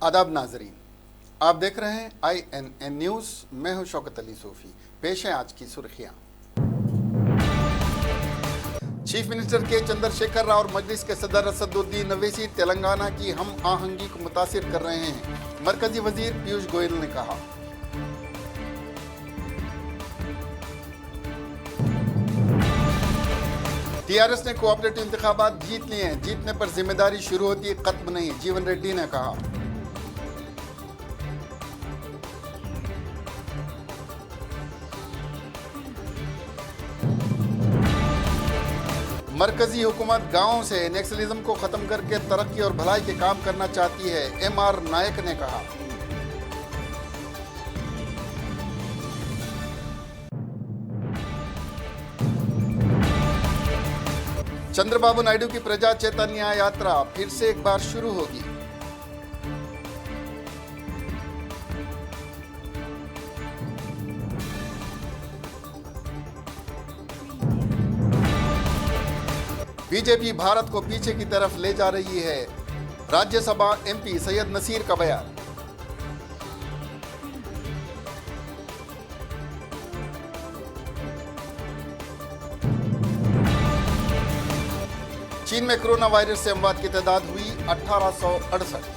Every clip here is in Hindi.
आदाब नाजरीन, आप देख रहे हैं INN न्यूज़। मैं हूं शौकत अली सूफी। पेश है आज की सुर्खियां। चीफ मिनिस्टर के चंद्रशेखर राव और मजलिस के सदर असदुद्दीन अवैसी तेलंगाना की हम आहंगी को मुतासिर कर रहे हैं, मरकजी वजीर पीयूष गोयल ने कहा। टीआरएस ने कोऑपरेटिव इंतखाबात जीत लिए हैं, जीतने पर जिम्मेदारी शुरू होती है, खत्म नहीं, जीवन रेड्डी ने कहा। मरकजी हुकूमत गांवों से नक्सलिज्म को खत्म करके तरक्की और भलाई के काम करना चाहती है, MR नायक ने कहा। चंद्रबाबू नायडू की प्रजा चैतन्य यात्रा फिर से एक बार शुरू होगी। बीजेपी भारत को पीछे की तरफ ले जा रही है, राज्यसभा MP सैयद नसीर का बयान। चीन में कोरोना वायरस से अमवात की तादाद हुई 1868।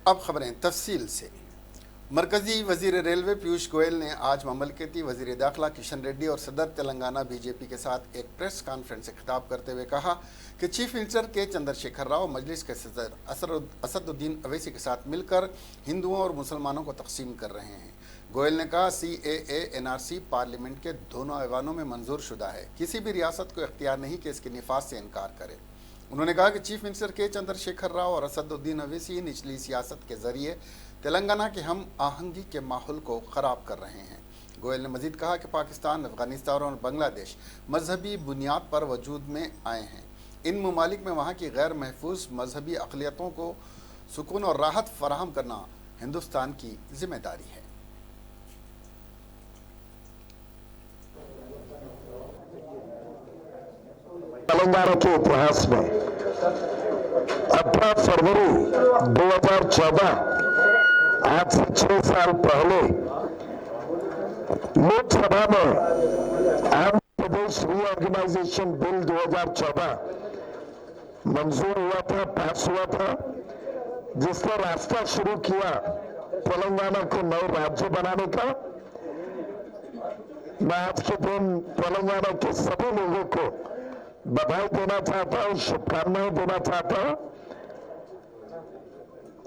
अब खबरें तफसील से। मरकजी वजीर रेलवे पीयूष गोयल ने आज ममलकती वजीर दाखिला किशन रेड्डी और सदर तेलंगाना बीजेपी के साथ एक प्रेस कॉन्फ्रेंस से खिताब करते हुए कहा कि चीफ मिनिस्टर के चंद्रशेखर राव मजलिस के सदर असदुद्दीन अवैसी के साथ मिलकर हिंदुओं और मुसलमानों को तकसीम कर रहे हैं। गोयल ने कहा CAA NRC पार्लियामेंट के दोनों ऐवानों में मंजूर शुदा है, किसी भी रियासत को इख्तियार नहीं कि इसके निफाज से इनकार करे। उन्होंने कहा कि चीफ मिनिस्टर के चंद्रशेखर राव और असदुद्दीन अवैसी निचली सियासत के जरिए तेलंगाना के हम आहंगी के माहौल को ख़राब कर रहे हैं। गोयल ने मजीद कहा कि पाकिस्तान, अफगानिस्तान और बांग्लादेश मजहबी बुनियाद पर वजूद में आए हैं। इन ममालिक में वहाँ की गैर महफूज मजहबी अक़लियतों को सुकून और राहत फराहम करना हिंदुस्तान की जिम्मेदारी है। तेलंगाना के इतिहास में 18 फरवरी 2014, आज से 6 साल पहले लोकसभा में आंध्र प्रदेश रीऑर्गेनाइजेशन बिल 2014 मंजूर हुआ था, पास हुआ था, जिसने रास्ता शुरू किया तेलंगाना को नए राज्य बनाने का। मैं आज के दिन तेलंगाना के सभी लोगों को बधाई देना चाहता हूं, शुभकामनाएं देना चाहता हूं।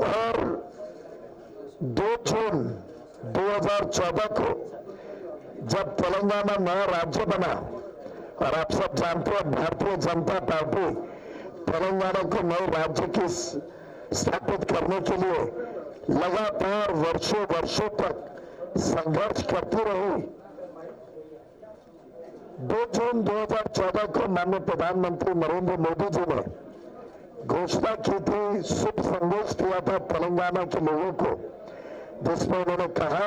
और 2 जून 2014 को जब तेलंगाना नया राज्य बना, और आप सब जानते हैं भारतीय जनता पार्टी तेलंगाना को नए राज्य की स्थापित करने के लिए लगातार वर्षों तक संघर्ष करती रही। 2 जून 2014 को माननीय प्रधानमंत्री नरेंद्र मोदी जी ने घोषणा की थी, शुभ संदेश दिया था तेलंगाना के लोगों को, जिसमें उन्होंने कहा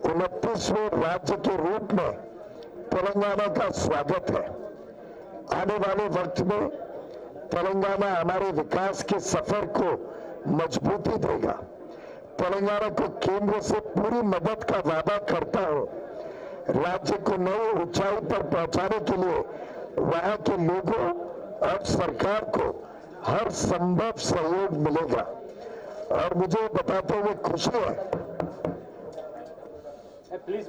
29वें राज्य के रूप में तेलंगाना का स्वागत है। आने वाले वक्त में तेलंगाना हमारे विकास के सफर को मजबूती देगा। तेलंगाना को केंद्र से पूरी मदद का वादा करता हूं। राज्य को नई ऊंचाई पर पहुंचाने के लिए वहां के लोगों और सरकार को हर संभव सहयोग मिलेगा। और मुझे बताते हुए खुशी है, प्लीज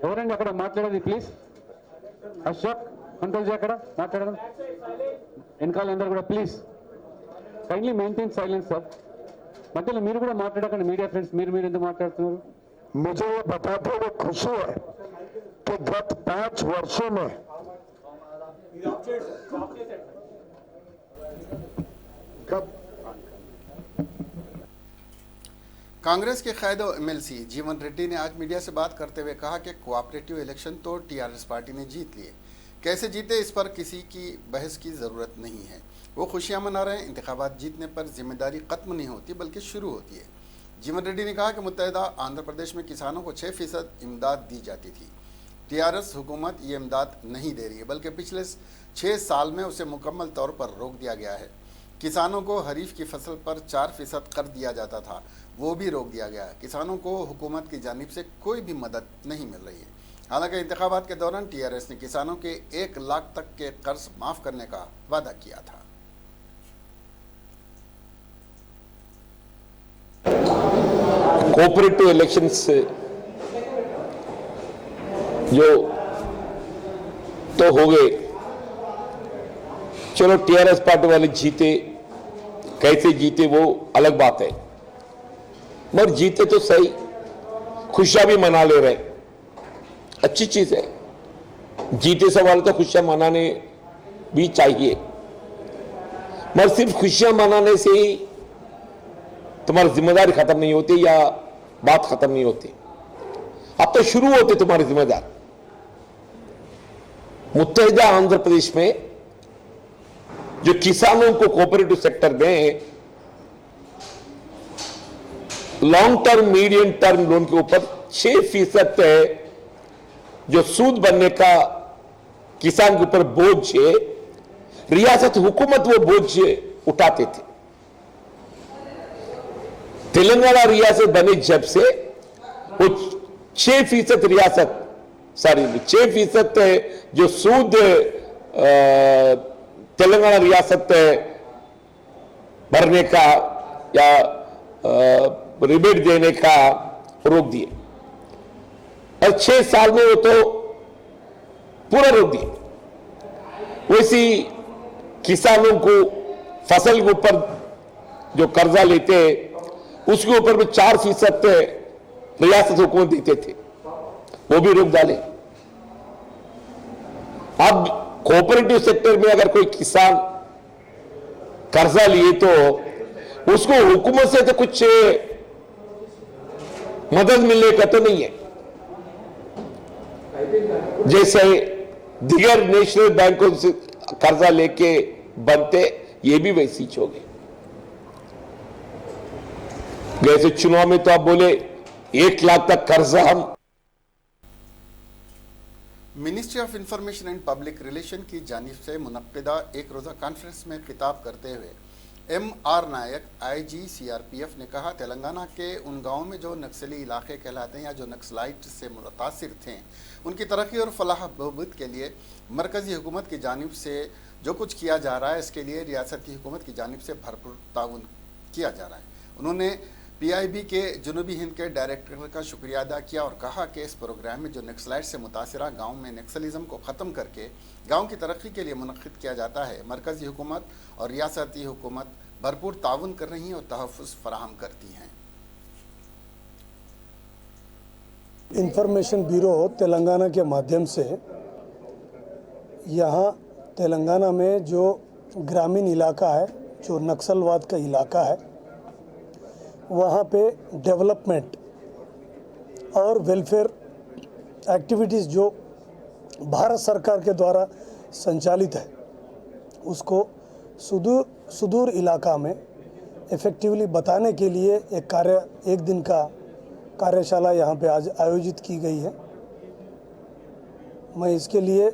ఎవరండి అక్కడ మాట్లాడేది, ప్లీజ్ అశోక్ కంట్రోల్ చేయ, అక్కడ మాట్లాడడం వెనకాల అందరూ కూడా please kindly maintain silence sir. మధ్యలో మీరు కూడా మాట్లాడకండి, మీడియా ఫ్రెండ్స్ మీరు ఎందుకు మాట్లాడుతున్నారు? मुझे ये बताते हुए खुशी है कि गत 5 वर्षों में कांग्रेस के कायद MLC जीवन रेड्डी ने आज मीडिया से बात करते हुए कहा कि कोऑपरेटिव इलेक्शन तो TRS पार्टी ने जीत लिए, कैसे जीते इस पर किसी की बहस की ज़रूरत नहीं है। वो खुशियां मना रहे हैं। इंतखाबात जीतने पर जिम्मेदारी खत्म नहीं होती बल्कि शुरू होती है। जीवन रेड्डी ने कहा कि मुत्तहिदा आंध्र प्रदेश में किसानों को 6% इमदाद दी जाती थी। टीआरएस हुकूमत ये इमदाद नहीं दे रही है, बल्कि पिछले 6 साल में उसे मुकम्मल तौर पर रोक दिया गया है। किसानों को खरीफ की फसल पर 4% कर्ज दिया जाता था, वो भी रोक दिया गया है। किसानों को हुकूमत की जानिब से कोई भी मदद नहीं मिल रही है। हालांकि इंतखाबात के दौरान टीआरएस ने किसानों के 1 लाख तक के कर्ज माफ करने का वादा किया था। कोऑपरेटिव इलेक्शंस जो तो हो गए, चलो टीआरएस पार्टी वाले जीते, कैसे जीते वो अलग बात है, मगर जीते तो सही, खुशियां भी मना ले रहे, अच्छी चीज है। जीते सवाल तो खुशियां मनाने भी चाहिए, मगर सिर्फ खुशियां मनाने से ही तुम्हारी जिम्मेदारी खत्म नहीं होती या बात खत्म नहीं होती। अब तो शुरू होते तुम्हारी जिम्मेदारी। मुत्तहिदा आंध्र प्रदेश में जो किसानों को कोऑपरेटिव सेक्टर में long term medium term loan के ऊपर 6% जो सूद बनने का किसान के ऊपर बोझ है, रियासत हुकूमत वो बोझ उठाते थे। तेलंगाना रियासत बनी जब से वो 6% रियासत 6% जो सूद तेलंगाना रियासत भरने का या रिबेट देने का रोक दिए, और 6 साल में वो तो पूरा रोक दिए। वैसी किसानों को फसल के ऊपर जो कर्जा लेते उसके ऊपर भी 4% रियासत हुकूमत देते थे, वो भी रोक डाले। अब कोऑपरेटिव सेक्टर में अगर कोई किसान कर्जा लिए तो उसको हुकूमत से तो कुछ मदद मिलने का तो नहीं है, जैसे दीगर नेशनल बैंकों से कर्जा लेके बनते, ये भी वैसी हो गई। जैसे चुनाव में तो आप बोले 1 लाख तक कर्जा हम। Ministry of information and public relation की जानिब से मुनक्किदा एक रोज़ा कॉन्फ्रेंस में खिताब करते हुए M.R. नायक IG CRPF ने कहा, तेलंगाना के उन गाँवों में जो नक्सली इलाके कहलाते हैं या जो नक्सलाइट से मुतासिर थे, उनकी तरक्की और फलाह बहबूद के लिए मरकज़ी हुकूमत की जानिब से जो कुछ किया जा रहा है, इसके लिए रियासत की हुकूमत की जानिब से भरपूर ताउन किया जा रहा है। उन्होंने PIB के जनूबी हिंद के डायरेक्टर का शुक्रिया अदा किया और कहा कि इस प्रोग्राम में जो नक्सलाइट से मुतासिरा गाँव में नक्सलिज्म को ख़त्म करके गाँव की तरक्की के लिए मुनक़्क़िद किया जाता है। मरकज़ी हुकूमत और रियासती हुकूमत भरपूर ताउन कर रही हैं और तहफ़्फ़ुज़ फराहम करती हैं। इंफॉर्मेशन ब्यूरो तेलंगाना के माध्यम से यहाँ तेलंगाना में जो ग्रामीण इलाका है, जो नक्सलवाद का इलाका है, वहाँ पे डेवलपमेंट और वेलफेयर एक्टिविटीज़ जो भारत सरकार के द्वारा संचालित है, उसको सुदूर इलाका में इफ़ेक्टिवली बताने के लिए एक दिन का कार्यशाला यहाँ पे आज आयोजित की गई है। मैं इसके लिए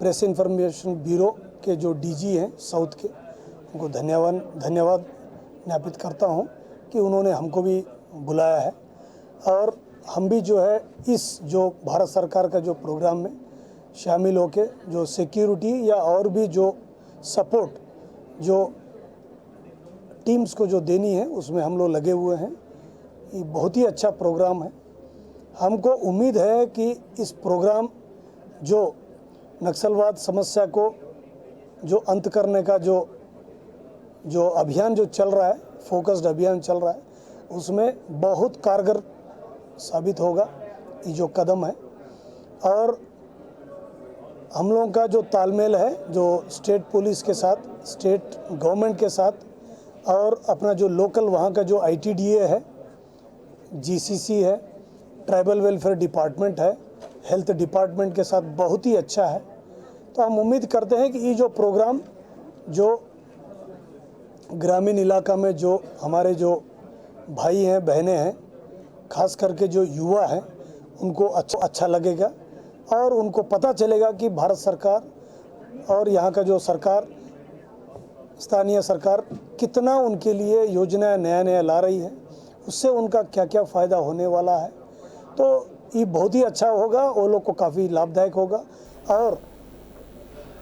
प्रेस इंफॉर्मेशन ब्यूरो के जो DG हैं साउथ के, उनको धन्यवाद ज्ञापित करता हूँ कि उन्होंने हमको भी बुलाया है और हम भी जो है इस जो भारत सरकार का जो प्रोग्राम में शामिल होके जो सिक्योरिटी या और भी जो सपोर्ट जो टीम्स को जो देनी है, उसमें हम लोग लगे हुए हैं। ये बहुत ही अच्छा प्रोग्राम है। हमको उम्मीद है कि इस प्रोग्राम जो नक्सलवाद समस्या को जो अंत करने का जो अभियान जो चल रहा है, फोकस्ड अभियान चल रहा है, उसमें बहुत कारगर साबित होगा ये जो कदम है। और हम लोगों का जो तालमेल है जो स्टेट पुलिस के साथ, स्टेट गवर्नमेंट के साथ और अपना जो लोकल वहाँ का जो ITDA है, GCC है, ट्राइबल वेलफेयर डिपार्टमेंट है, हेल्थ डिपार्टमेंट के साथ बहुत ही अच्छा है। तो हम उम्मीद करते हैं कि ये जो प्रोग्राम जो ग्रामीण इलाका में जो हमारे जो भाई हैं, बहनें हैं, खास करके जो युवा हैं, उनको अच्छा लगेगा और उनको पता चलेगा कि भारत सरकार और यहाँ का जो सरकार, स्थानीय सरकार कितना उनके लिए योजनाएं नया ला रही है, उससे उनका क्या क्या फ़ायदा होने वाला है। तो ये बहुत ही अच्छा होगा, वो लोग को काफ़ी लाभदायक होगा। और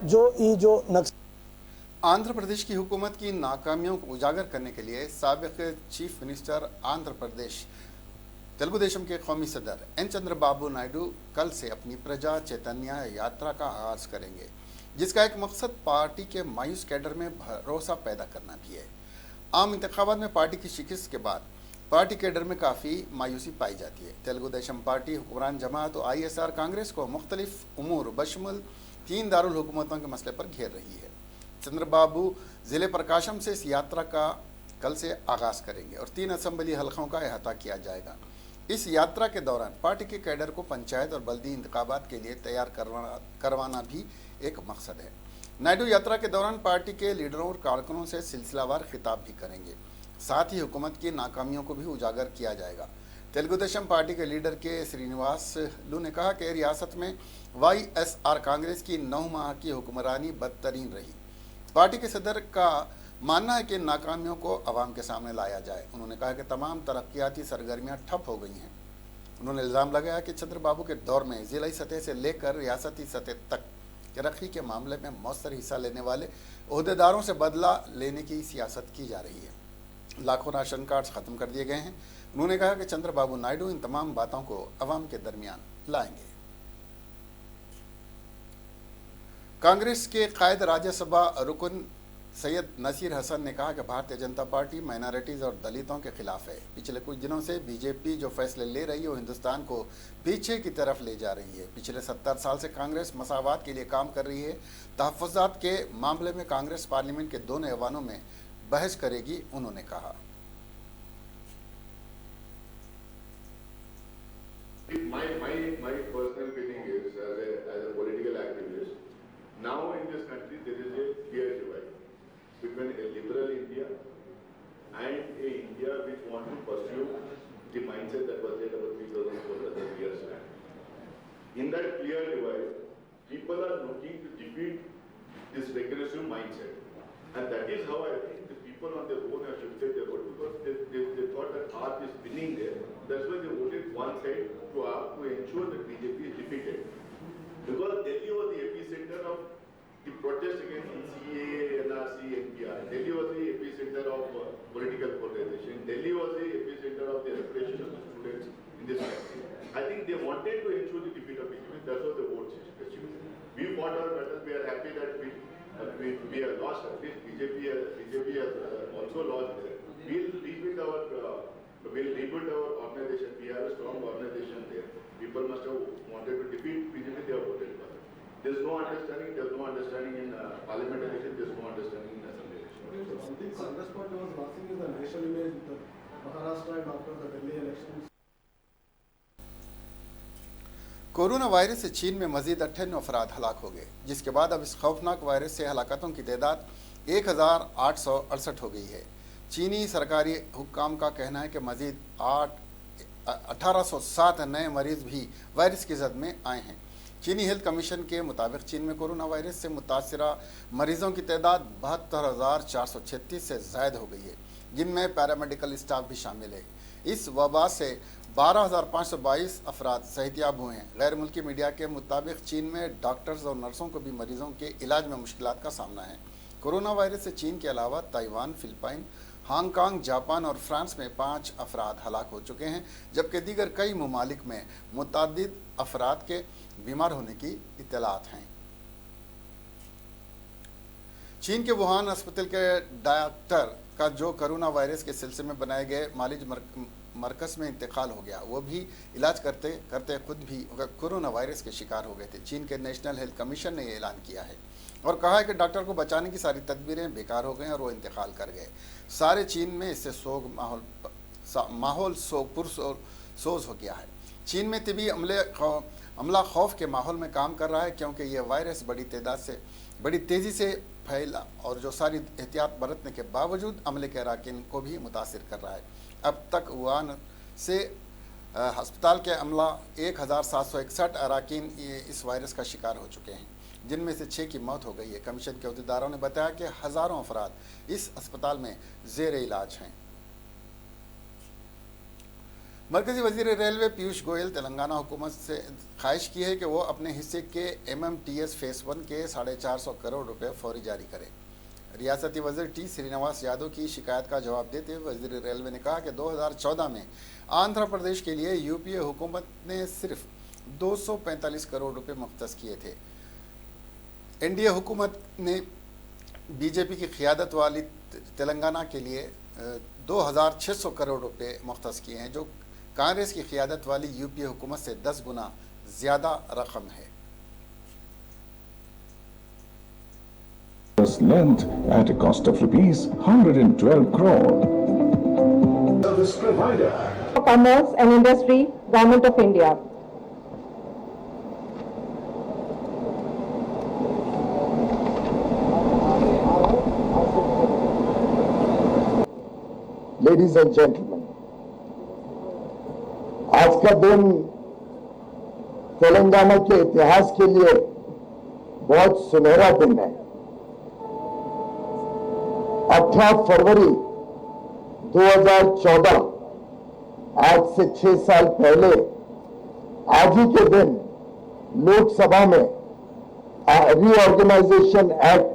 जो नक्सल आंध्र प्रदेश की हुकूमत की नाकामियों को उजागर करने के लिए साबिक चीफ मिनिस्टर आंध्र प्रदेश तेलुगु देशम के कौमी सदर एन चंद्रबाबू नायडू कल से अपनी प्रजा चैतन्य यात्रा का आगाज करेंगे, जिसका एक मकसद पार्टी के मायूस कैडर में भरोसा पैदा करना भी है। आम इंतखाबात में पार्टी की शिकस्त के बाद पार्टी कैडर में काफ़ी मायूसी पाई जाती है। तेलुगु देशम पार्टी हुक्मरान जमात और ISR कांग्रेस को मुख्तलिफ उमूर बशमुल 3 दारुल हुकूमतों के मसले पर घेर रही है। चंद्रबाबू जिले प्रकाशम से इस यात्रा का कल से आगाज करेंगे और 3 असम्बली हलकों का अहाता किया जाएगा। इस यात्रा के दौरान पार्टी के कैडर को पंचायत और बल्दी इंतखाबात के लिए तैयार करवाना भी एक मकसद है। नायडू यात्रा के दौरान पार्टी के लीडरों और कारकुनों से सिलसिलावार खिताब भी करेंगे। साथ ही हुकूमत की नाकामियों को भी उजागर किया जाएगा। तेलुगु देशम पार्टी के लीडर के श्रीनिवासलू ने कहा कि रियासत में YSR कांग्रेस की 9 माह की हुक्मरानी बदतरीन रही। पार्टी के सदर का मानना है कि नाकामियों को आवाम के सामने लाया जाए। उन्होंने कहा कि तमाम तरक्याती सरगर्मियां ठप हो गई हैं। उन्होंने इल्ज़ाम लगाया कि चंद्रबाबू के दौर में ज़िलाई सतह से लेकर रियासती सतह तक तरक्की के मामले में मौसर हिस्सा लेने वाले ओहदेदारों से बदला लेने की सियासत की जा रही है। लाखों राशन कार्ड्स ख़त्म कर दिए गए हैं। उन्होंने कहा कि चंद्रबाबू नायडू इन तमाम बातों को आवाम के दरमियान लाएंगे। कांग्रेस के कायद राज्यसभा रुकन सैयद नसीर हसन ने कहा कि भारतीय जनता पार्टी माइनॉरिटीज़ और दलितों के खिलाफ है। पिछले कुछ दिनों से बीजेपी जो फैसले ले रही है वो हिंदुस्तान को पीछे की तरफ ले जा रही है। पिछले 70 साल से कांग्रेस मसावात के लिए काम कर रही है। तहफ़्फ़ुज़ात के मामले में कांग्रेस पार्लियामेंट के दोनों ऐवानों में बहस करेगी, उन्होंने कहा। My personal feeling is, as a political activist, now in this country there is a clear divide between a liberal India and a India which want to pursue the mindset that was there about 3,400 years back. In that clear divide, people are looking to defeat this regressive mindset, and that is how I think the people on their own have shifted their vote, because they thought that AAP is winning there. That's why they voted one side to ensure that BJP is defeated. Because Delhi was the epicenter of the protest against CAA, NRC, NPR. Delhi was the epicenter of political polarization. Delhi was the epicenter of the repression of the students in this country. I think they wanted to ensure the defeat of BJP. That's what the vote achieved. We fought our battles. We are happy that we have lost. At least BJP has also lost there. We'll rebuild our organization. We have a strong organization there. People must have wanted to defeat BJP. They have voted for it. There's no understanding. There's no understanding in parliament election. There's no understanding in assembly election. One thing Congress party was losing is the national image with the Maharashtra and after the Delhi elections. Corona virus से चीन में मजीद 98 अफराद हलाक हो गए, जिसके बाद अब इस खौफनाक वायरस से हलाकतों की तादाद 1868 हो गई है। चीनी सरकारी हुक्काम का कहना है कि मजीद 1807 नए मरीज भी वायरस की जद में आए हैं। चीनी हेल्थ कमीशन के मुताबिक चीन में कोरोना वायरस से मुतासरा मरीजों की तादाद 72,436 से ज़ायद हो गई है, जिनमें पैरामेडिकल स्टाफ भी शामिल है। इस वबा से 12,522 अफराद सेहतियाब हुए हैं। गैर मुल्की मीडिया के मुताबिक चीन में डॉक्टर्स और नर्सों को भी मरीजों के इलाज में मुश्किलात का सामना है। कोरोना वायरस से चीन के अलावा ताइवान, फिलिपाइन, हांगकांग, जापान और फ्रांस में 5 अफराद हलाक हो चुके हैं, जबकि दीगर कई ममालिक में मुतअद्दिद अफराद के बीमार होने की इत्तलात हैं। चीन के वुहान अस्पताल के डॉक्टर का जो कोरोना वायरस के सिलसिले में बनाए गए मालिज मरकज़ में इंतकाल हो गया, वो भी इलाज करते करते खुद भी कोरोना वायरस के शिकार हो गए थे। चीन के नेशनल हेल्थ कमीशन ने ये ऐलान किया है और कहा है कि डॉक्टर को बचाने की सारी तदबीरें बेकार हो गई और वो इंतकाल कर गए। सारे चीन में इससे माहौल पुरसोज हो गया है। चीन में तिबी अमले अमला खौफ के माहौल में काम कर रहा है क्योंकि ये वायरस बड़ी तेज़ी से फैला और जो सारी एहतियात बरतने के बावजूद अमले के अरकान को भी मुतासिर कर रहा है। अब तक वुहान से अस्पताल के अमला 1761 अरकान इस वायरस का शिकार हो चुके हैं, जिनमें से 6 की मौत हो गई है। कमीशन के अहदेदारों ने बताया कि हज़ारों अफराद इस अस्पताल में ज़ेर इलाज हैं। मरकजी वजीर रेलवे पीयूष गोयल तेलंगाना हुकूमत से ख्वाहिश की है कि वो अपने हिस्से के MMTS फेस 1 के 450 करोड़ रुपए फौरी जारी करे। रियासती वजीर T श्रीनिवास यादव की शिकायत का जवाब देते हुए वजीर रेलवे ने कहा कि 2014 में आंध्र प्रदेश के लिए यूपीए हुकूमत ने सिर्फ 245 करोड़ रुपए मुख्तस किए थे। NDA हुकूमत ने बीजेपी की क़ियादत वाली तेलंगाना के लिए 2600 करोड़ रुपए मुख्तस किए हैं, जो कांग्रेस की क़ियादत वाली यूपीए हुकूमत से 10 गुना ज़्यादा रकम है। Length at a cost of rupees 112 crore. Service provider. Commerce and Industry, Government of India. Ladies and gentlemen, आज का दिन तेलंगाना के इतिहास के लिए बहुत सुनहरा दिन है। 18 फरवरी 2014, आज से 6 साल पहले आज ही के दिन लोकसभा में रीऑर्गेनाइजेशन एक्ट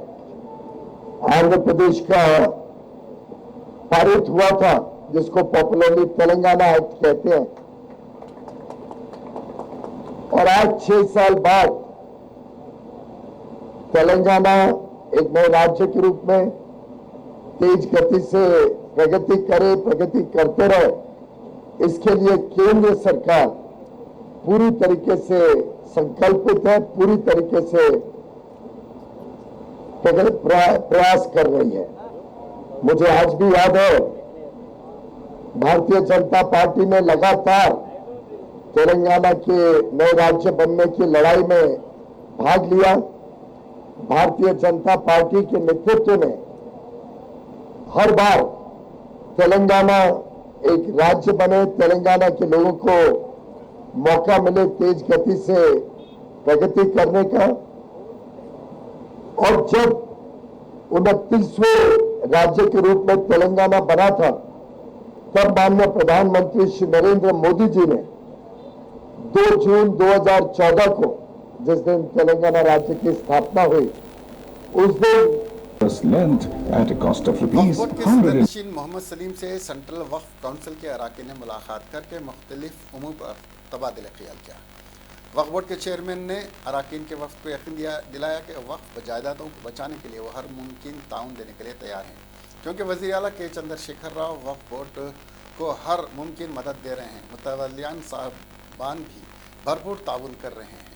आंध्र प्रदेश का पारित हुआ था, जिसको पॉपुलरली तेलंगाना एक्ट कहते हैं। और आज 6 साल बाद तेलंगाना एक नए राज्य के रूप में तेज गति से प्रगति करते रहे, इसके लिए केंद्र सरकार पूरी तरीके से संकल्पित है, पूरी तरीके से प्रयास कर रही है। मुझे आज भी याद है, भारतीय जनता पार्टी ने लगातार तेलंगाना के नए राज्य बनने की लड़ाई में भाग लिया। भारतीय जनता पार्टी के नेतृत्व में हर बार तेलंगाना एक राज्य बने, तेलंगाना के लोगों को मौका मिले तेज गति से प्रगति करने का। और जब 29वें राज्य के रूप में तेलंगाना बना था, तब माननीय प्रधानमंत्री श्री नरेंद्र मोदी जी ने 2 जून 2014 को, जिस दिन तेलंगाना राज्य की स्थापना हुई, उस दिन Length at a cost of Waqf rupees board के 100. सदरनशीन मोहम्मद सलीम से सेंट्रल वक्फ काउंसिल के अरकान ने मुलाकात करके मुख्तलिफ उमूर पर तबादला ख्याल किया। वक्फ बोर्ड के चेयरमैन ने अरकान के वक्फ को यकीन दिलाया कि वक्फ जायदादों को बचाने के लिए वो हर मुमकिन ताउन देने के लिए तैयार हैं, क्योंकि वज़ीर आला के चंद्रशेखर राव वक्फ बोर्ड को हर मुमकिन मदद दे रहे हैं। मुतवल्लियान साहबान भी भरपूर ताउन कर रहे हैं।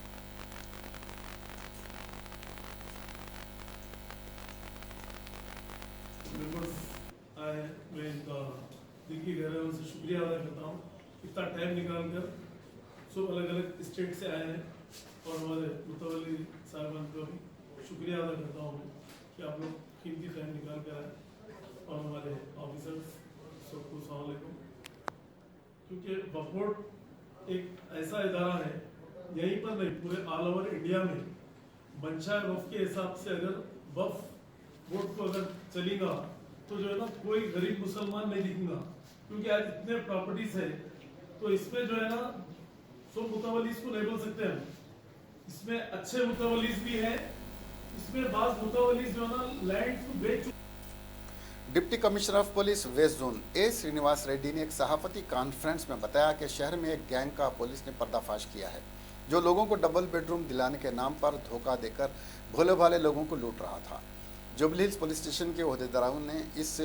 मैं दिल की गहराइयों से शुक्रिया अदा करता हूँ, इतना टाइम निकाल कर सब अलग अलग स्टेट से आए हैं, और हमारे मुतवल्ली साहिबान को भी शुक्रिया अदा करता हूँ मैं कि आप लोग कीमती टाइम निकाल कर आए, और हमारे ऑफिसर्स सबको अस्सलाम वालेकुम। क्योंकि वक्फ बोर्ड एक ऐसा इदारा है, यहीं पर नहीं पूरे ऑल ओवर इंडिया में मंशा वक्फ के हिसाब से अगर वक्फ बोर्ड को अगर चलेगा तो जो है ना कोई गरीब मुसलमान नहीं दिखेगा, क्योंकि आज इतने प्रॉपर्टीज है, तो इसमें जो है ना सब मुतवल्लीस को नहीं बोल सकते हम, इसमें अच्छे मुतवल्लीस भी हैं, इसमें बाज मुतवल्लीस जो है ना लैंड को बेच। Deputy commissioner of police west zone A Srinivas Reddy ने एक सहाफती कॉन्फ्रेंस में बताया कि शहर में एक गैंग का पुलिस ने पर्दाफाश किया है, जो लोगों को डबल बेडरूम दिलाने के नाम पर धोखा देकर भोले भाले लोगों को लूट रहा था। जुबली हिल्स पुलिस स्टेशन के ओहदेदारों ने इस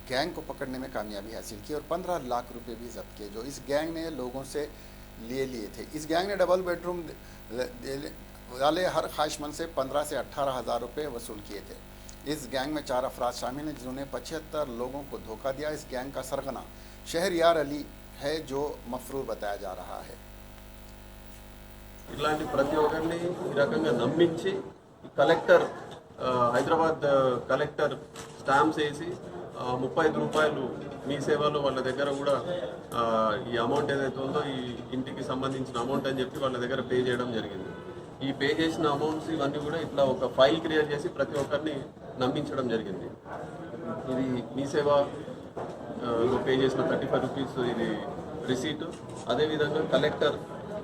गैंग को पकड़ने में कामयाबी हासिल की और 15 लाख रुपए भी जब्त किए, जो इस गैंग ने लोगों से लिए थे। इस गैंग ने डबल बेडरूम वाले हर ख्वाहिशमंद से 15 से 18 हज़ार रुपये वसूल किए थे। इस गैंग में 4 अफराद शामिल हैं, जिन्होंने 75 लोगों को धोखा दिया। इस गैंग का सरगना शहरयार अली है, जो मफरूर बताया जा रहा है। ఇట్లాంటి ప్రతి ఒక్కరిని ఈ రకంగా నమ్మించి కలెక్టర్ హైదరాబాద్ కలెక్టర్ స్టాంప్స్ వేసి 35 రూపాయలు మీ సేవలో వాళ్ళ దగ్గర కూడా ఈ అమౌంట్ ఏదైతే ఉందో ఈ ఇంటికి సంబంధించిన అమౌంట్ అని చెప్పి వాళ్ళ దగ్గర పే చేయడం జరిగింది. ఈ పే చేసిన అమౌంట్స్ ఇవన్నీ కూడా ఇట్లా ఒక ఫైల్ క్రియేట్ చేసి ప్రతి ఒక్కరిని నమ్మించడం జరిగింది. ఇది మీ సేవ పే చేసిన 35 రూపీస్ ఇది రిసీట్. అదేవిధంగా కలెక్టర్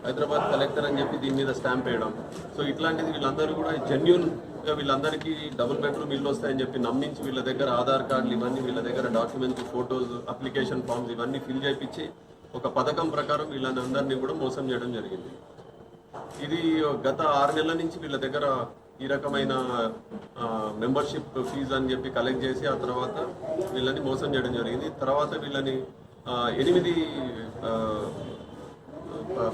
హైదరాబాద్ కలెక్టర్ అని చెప్పి దీని మీద స్టాంప్ వేయడం. సో ఇట్లాంటిది వీళ్ళందరూ కూడా జెన్యూన్గా వీళ్ళందరికీ డబుల్ బెడ్రూమ్ ఇల్లు వస్తాయని చెప్పి నమ్మించి వీళ్ళ దగ్గర ఆధార్ కార్డులు ఇవన్నీ వీళ్ళ దగ్గర డాక్యుమెంట్స్ ఫొటోస్ అప్లికేషన్ ఫామ్స్ ఇవన్నీ ఫిల్ చేయించి ఒక పథకం ప్రకారం వీళ్ళని అందరినీ కూడా మోసం చేయడం జరిగింది. ఇది గత 6 నెలల నుంచి వీళ్ళ దగ్గర ఈ రకమైన మెంబర్షిప్ ఫీజు అని చెప్పి కలెక్ట్ చేసి ఆ తర్వాత వీళ్ళని మోసం చేయడం జరిగింది. తర్వాత వీళ్ళని 8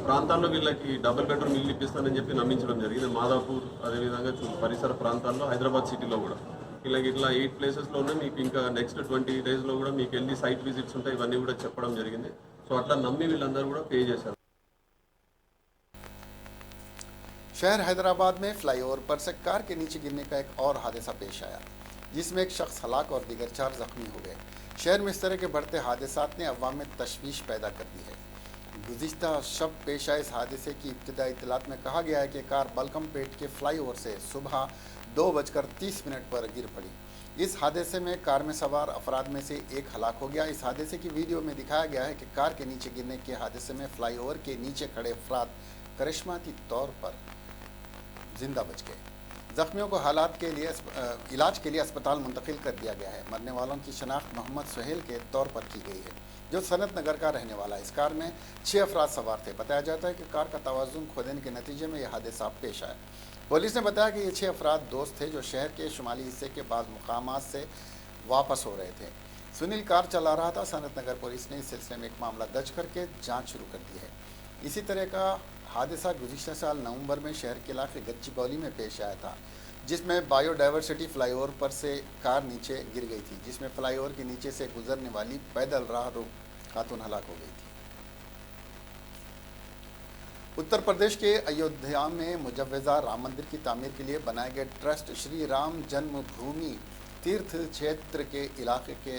ప్రాంతాల్లో వీళ్ళకి డబుల్ బెడ్రూమ్ ఇల్లు ఇప్పిస్తానని చెప్పి నమ్మించడం జరిగింది. మాదాపూర్ అదేవిధంగా పరిసర ప్రాంతాల్లో హైదరాబాద్ సిటీలో కూడా వీళ్ళకి ఇట్లా 8 ప్లేసెస్లో ఉన్నాయి. మీకు ఇంకా నెక్స్ట్ 20 డేస్లో కూడా మీకు వెళ్ళి సైట్ విజిట్స్ ఉంటాయి. ఇవన్నీ కూడా చెప్పడం జరిగింది. సో అట్లా నమ్మి వీళ్ళందరూ కూడా పే చేశారు. शहर हैदराबाद में फ्लाईओवर पर से कार के नीचे गिरने का एक और हादसा पेश आया, जिसमें एक शख्स हलाक और दीगर 4 जख्मी हो गए। शहर में इस तरह के बढ़ते हादसात ने अवाम में तशवीश पैदा कर दी है। गुज़िश्ता शब पेश आए इस हादसे की इब्तिदाई इत्तलात में कहा गया है कि कार बलकमपेट के फ्लाईओवर से सुबह 2:30 पर गिर पड़ी। इस हादसे में कार में सवार अफराद में से एक हलाक हो गया। इस हादसे की वीडियो में दिखाया गया है कि कार के नीचे गिरने के हादसे में फ्लाईओवर के नीचे खड़े अफराद करिश्माती तौर पर जिंदा बच गए। जख्मियों को इलाज के लिए अस्पताल मुंतकिल कर दिया गया है। मरने वालों की शनाख्त मोहम्मद सुहेल के तौर पर की गई है, जो सनत नगर का रहने वाला है। इस कार में 6 अफराद सवार थे। बताया जाता है कि कार का तवाज़ुन खोदने के नतीजे में यह हादसा पेश आया। पुलिस ने बताया कि ये 6 अफराद दोस्त थे जो शहर के शुमाली हिस्से के बाद मुकामात से वापस हो रहे थे। सुनील कार चला रहा था। सनत नगर पुलिस ने इस सिलसिले में एक मामला दर्ज करके जाँच शुरू कर दी है। इसी तरह का हादसा गुज़िश्ता साल नवंबर में शहर के इलाके गच्चीबौली में पेश आया था, जिसमें बायोडाइवर्सिटी फ्लाईओवर पर से कार नीचे गिर गई थी, जिसमें फ्लाईओवर के नीचे से गुजरने वाली पैदल राहगीर खातून हलाक हो गई थी। उत्तर प्रदेश के अयोध्या में मुजव्वज़ा राम मंदिर की तामीर के लिए बनाए गए ट्रस्ट श्री राम जन्मभूमि तीर्थ क्षेत्र के इलाके के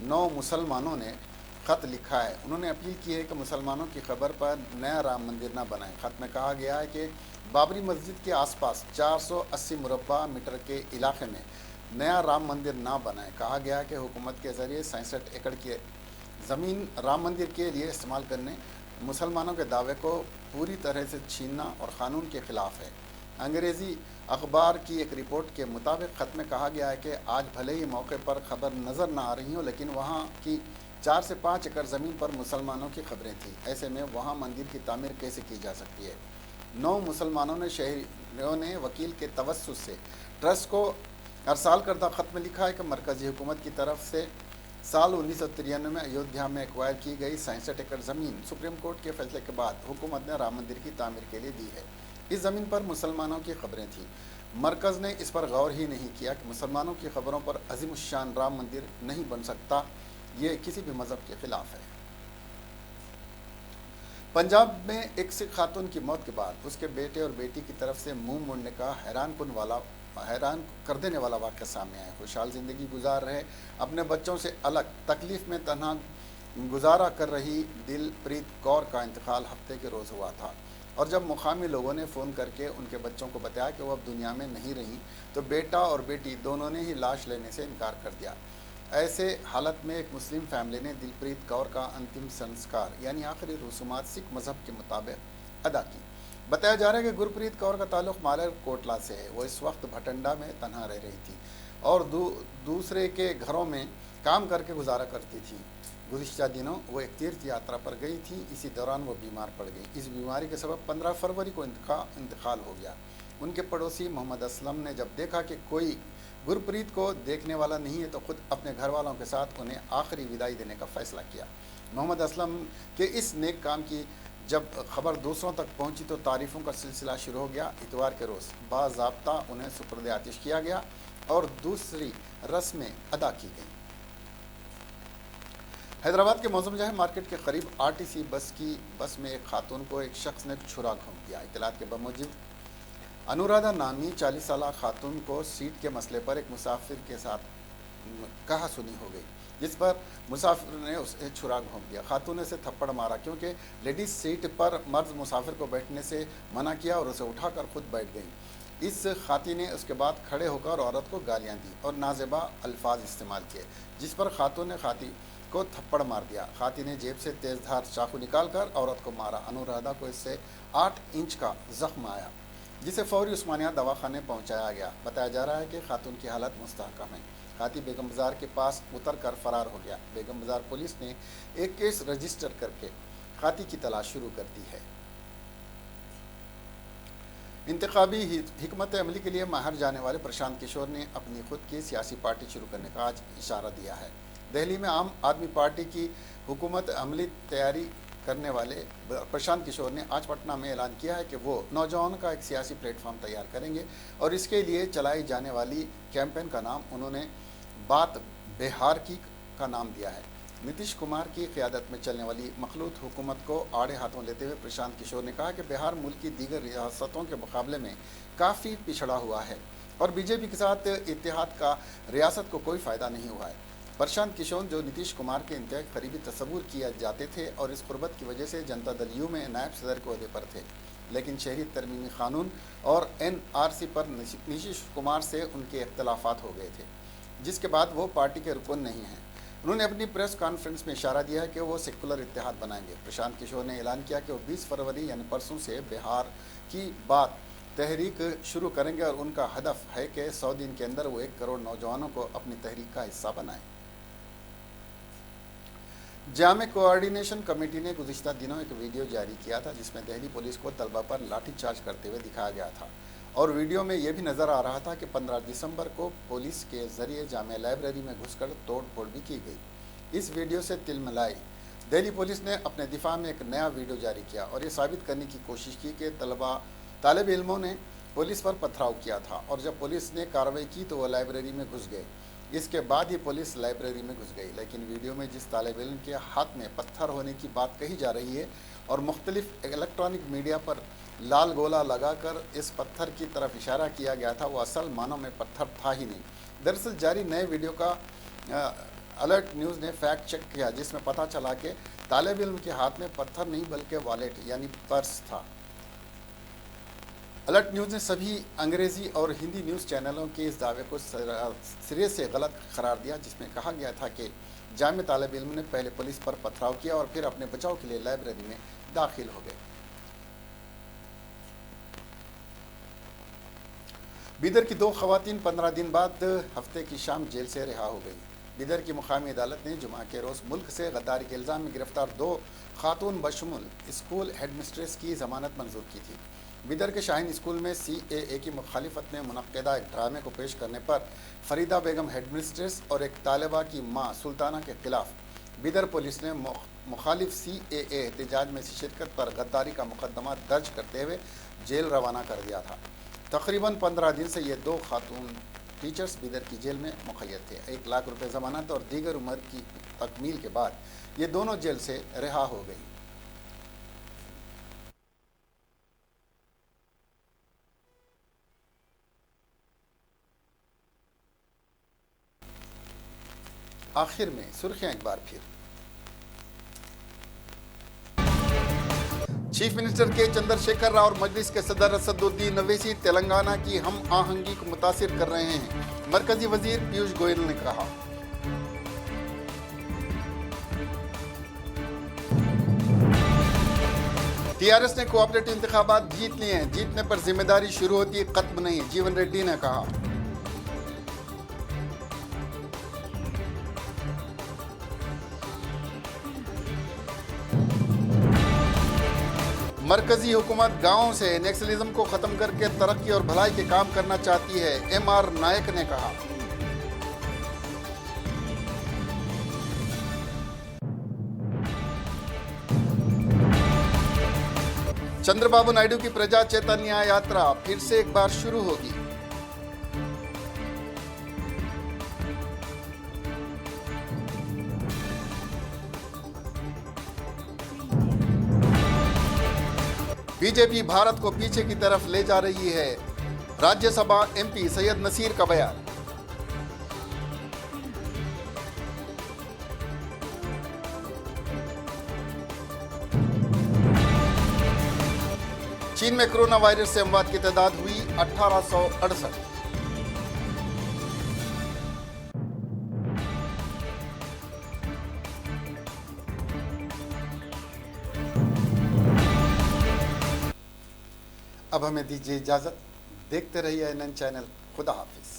9 मुसलमानों ने खत लिखा है। उन्होंने अपील की है कि मुसलमानों की खबर पर नया राम मंदिर न बनाएं। खत में कहा गया है कि बाबरी मस्जिद के आसपास 480 मुरब्बा मीटर के इलाके में नया राम मंदिर ना बनाएं। कहा गया है कि हुकूमत के ज़रिए 67 एकड़ की ज़मीन राम मंदिर के लिए इस्तेमाल करने मुसलमानों के दावे को पूरी तरह से छीनना और क़ानून के ख़िलाफ़ है। अंग्रेज़ी अखबार की एक रिपोर्ट के मुताबिक ख़त में कहा गया है कि आज भले ही मौके पर खबर नज़र न आ रही हो, लेकिन वहाँ की 4 से 5 एकड़ ज़मीन पर मुसलमानों की खबरें थी। ऐसे में वहाँ मंदिर की तामीर कैसे की जा सकती है। 9 मुसलमानों ने शहरियों ने वकील के तवस्सुस से ट्रस्ट को अरसाल करदा ख़त में लिखा है कि मरकज़ी हुकूमत की तरफ से साल 1993 में अयोध्या में एक्वायर की गई 67 एकड़ ज़मीन सुप्रीम कोर्ट के फैसले के बाद हुकूमत ने राम मंदिर की तामीर के लिए दी है। इस ज़मीन पर मुसलमानों की खबरें थीं। मरकज़ ने इस पर गौर ही नहीं किया कि मुसलमानों की खबरों पर अज़ीमुश्शान राम मंदिर नहीं बन सकता। ये किसी भी मज़हब के ख़िलाफ़ है। पंजाब में एक सिख खातून की मौत के बाद उसके बेटे और बेटी की तरफ से मुंह मोड़ने का हैरान कर देने वाला वाक़या सामने आया। खुशहाल ज़िंदगी गुजार रहे अपने बच्चों से अलग तकलीफ़ में तन्हा गुजारा कर रही दिलप्रीत कौर का इंतकाल हफ्ते के रोज़ हुआ था, और जब मुकामी लोगों ने फ़ोन करके उनके बच्चों को बताया कि वो अब दुनिया में नहीं रहीं, तो बेटा और बेटी दोनों ने ही लाश लेने से इनकार कर दिया। ऐसे हालत में एक मुस्लिम फैमिली ने दिलप्रीत कौर का अंतिम संस्कार यानी आखिरी रसूमात सिख मज़हब के मुताबिक अदा की। बताया जा रहा है कि गुरप्रीत कौर का ताल्लुक़ मालर कोटला से है। वो इस वक्त भटंडा में तन्हा रह रही थी और दूसरे के घरों में काम करके गुजारा करती थी। गुज़िश्ता दिनों वो एक तीर्थ यात्रा पर गई थी। इसी दौरान वो बीमार पड़ गई। इस बीमारी के सबब 15 फरवरी को इंतकाल हो गया। उनके पड़ोसी मोहम्मद असलम ने जब देखा कि कोई गुरप्रीत को देखने वाला नहीं है, तो खुद अपने घर वालों के साथ उन्हें आखिरी विदाई देने का फ़ैसला किया। मोहम्मद असलम के इस नेक काम की जब खबर दूसरों तक पहुंची, तो तारीफ़ों का सिलसिला शुरू हो गया। इतवार के रोज़ बाज़ाब्ता उन्हें सुपुर्द आतिश किया गया और दूसरी रस्में अदा की गई। हैदराबाद के मौसम जहाँ मार्केट के करीब आरटीसी बस में एक खातून को एक शख्स ने छुरा घोंप दिया। इत्तलात के बमूजिब अनुराधा नामी 40 साल खातून को सीट के मसले पर एक मुसाफिर के साथ कहा सुनी हो गई, जिस पर मुसाफिर ने उसे छुरा घोंप दिया। खातून ने उसे थप्पड़ मारा क्योंकि लेडीज सीट पर मर्द मुसाफिर को बैठने से मना किया और उसे उठाकर खुद बैठ गई। इस खाती ने उसके बाद खड़े होकर औरत को गालियां दी और नाजेबा अल्फाज इस्तेमाल किए, जिस पर खातून ने खाती को थप्पड़ मार दिया। खाती ने जेब से तेज़धार चाकू निकालकर औरत को मारा। अनुराधा को इससे 8 इंच का जख्म आया, जिसे फौरी उस्मानिया दवाखाने पहुंचाया गया। बताया जा रहा है कि खातून की हालत मुस्तहकम है। खाती बेगम बाजार के पास उतरकर फरार हो गया। बेगम बाजार पुलिस ने एक केस रजिस्टर करके खाती की तलाश शुरू कर दी है। इंतखाबी हिकमत अमली के लिए माहर जाने वाले प्रशांत किशोर ने अपनी खुद की सियासी पार्टी शुरू करने का आज इशारा दिया है। दिल्ली में आम आदमी पार्टी की हुकूमत अमली तैयारी करने वाले प्रशांत किशोर ने आज पटना में ऐलान किया है कि वो नौजवानों का एक सियासी प्लेटफॉर्म तैयार करेंगे और इसके लिए चलाई जाने वाली कैंपेन का नाम उन्होंने बात बिहार की का नाम दिया है। नीतीश कुमार की क़यादत में चलने वाली मखलूत हुकूमत को आड़े हाथों लेते हुए प्रशांत किशोर ने कहा कि बिहार मुल्क की दीगर रियासतों के मुकाबले में काफ़ी पिछड़ा हुआ है और बीजेपी के साथ इत्तेहाद का रियासत को कोई फ़ायदा नहीं हुआ है। प्रशांत किशोर जो नीतीश कुमार के इंतहाई करीबी तस्वुर किया जाते थे और इस कुर्बत की वजह से जनता दल यू में नायब सदर के ओहदे पर थे, लेकिन शहरी तरमीमी कानून और NRC पर नीतीश कुमार से उनके इख्तलाफात हो गए थे, जिसके बाद वो पार्टी के रुकन नहीं हैं। उन्होंने अपनी प्रेस कॉन्फ्रेंस में इशारा दिया है कि वो सेकुलर इत्तेहाद बनाएंगे। प्रशांत किशोर ने ऐलान किया कि वो 20 फरवरी यानी परसों से बिहार की बात तहरीक शुरू करेंगे और उनका हदफ है कि 100 दिन के अंदर वो 1 करोड़ नौजवानों को अपनी तहरीक का हिस्सा बनाएं। जामे कोऑर्डिनेशन कमेटी ने गुज़िश्ता दिनों एक वीडियो जारी किया था, जिसमें दिल्ली पुलिस को तलबा पर लाठीचार्ज करते हुए दिखाया गया था और वीडियो में यह भी नज़र आ रहा था कि 15 दिसंबर को पुलिस के ज़रिए जामे लाइब्रेरी में घुसकर तोड़ फोड़ भी की गई। इस वीडियो से तिलमिलाई दिल्ली पुलिस ने अपने दिफा में एक नया वीडियो जारी किया और ये साबित करने की कोशिश की कि तालिब इल्मों ने पुलिस पर पथराव किया था और जब पुलिस ने कार्रवाई की तो वह लाइब्रेरी में घुस गए। इसके बाद ही पुलिस लाइब्रेरी में घुस गई, लेकिन वीडियो में जिस तालिब इल्म के हाथ में पत्थर होने की बात कही जा रही है और मुख्तलिफ इलेक्ट्रॉनिक मीडिया पर लाल गोला लगाकर इस पत्थर की तरफ इशारा किया गया था, वो असल मानों में पत्थर था ही नहीं। दरअसल जारी नए वीडियो का अलर्ट न्यूज़ ने फैक्ट चेक किया, जिसमें पता चला कि तालिब इल्म के हाथ में पत्थर नहीं बल्कि वॉलेट यानी पर्स था। अलर्ट न्यूज़ ने सभी अंग्रेज़ी और हिंदी न्यूज़ चैनलों के इस दावे को सिरे से गलत करार दिया, जिसमें कहा गया था कि जामे तालिब इल्म ने पहले पुलिस पर पथराव किया और फिर अपने बचाव के लिए लाइब्रेरी में दाखिल हो गए। बीदर की 2 खवातीन 15 दिन बाद हफ्ते की शाम जेल से रिहा हो गई। बीदर की मुकामी अदालत ने जुमा के रोज़ मुल्क से गद्दारी के इल्ज़ाम में गिरफ्तार 2 खातून बशमुल स्कूल हेडमिस्ट्रेस की ज़मानत मंजूर की थी। बीदर के शाहीन स्कूल में CAA की मुखालिफत में मुनक्किदा एक ड्रामे को पेश करने पर फरीदा बेगम हेडमिस्ट्रेस और एक तालिबा की मां सुल्ताना के खिलाफ बीदर पुलिस ने मुखालिफ CAA एहतजाज में शिरकत पर गद्दारी का मुकदमा दर्ज करते हुए जेल रवाना कर दिया था। तकरीबन 15 दिन से ये 2 खातून टीचर्स बीदर की जेल में मुक़य्यद थे। 1 लाख रुपए ज़मानत और दीगर उम्र की तकमील के बाद ये दोनों जेल से रिहा हो गई। आखिर में सुर्खियां एक बार फिर। चीफ मिनिस्टर के चंद्रशेखर राव और मजलिस के सदर असदुद्दीन अवैसी तेलंगाना की हम आहंगी को मुतासिर कर रहे हैं, मरकजी वजीर पीयूष गोयल ने कहा। TRS ने कोऑपरेटिव इंतखाबात जीत लिए हैं, जीतने पर जिम्मेदारी शुरू होती है, खत्म नहीं, जीवन रेड्डी ने कहा। मरकजी हुकूमत गांवों से नक्सलिज्म को खत्म करके तरक्की और भलाई के काम करना चाहती है, MR नायक ने कहा। चंद्रबाबू नायडू की प्रजा चैतन्य यात्रा फिर से एक बार शुरू होगी। बीजेपी भारत को पीछे की तरफ ले जा रही है, राज्यसभा एमपी सैयद नसीर का बयान। चीन में कोरोना वायरस से अमवात की तादाद हुई 1868। अब हमें दीजिए इजाजत, देखते रहिए एनएन चैनल। खुदा हाफिज।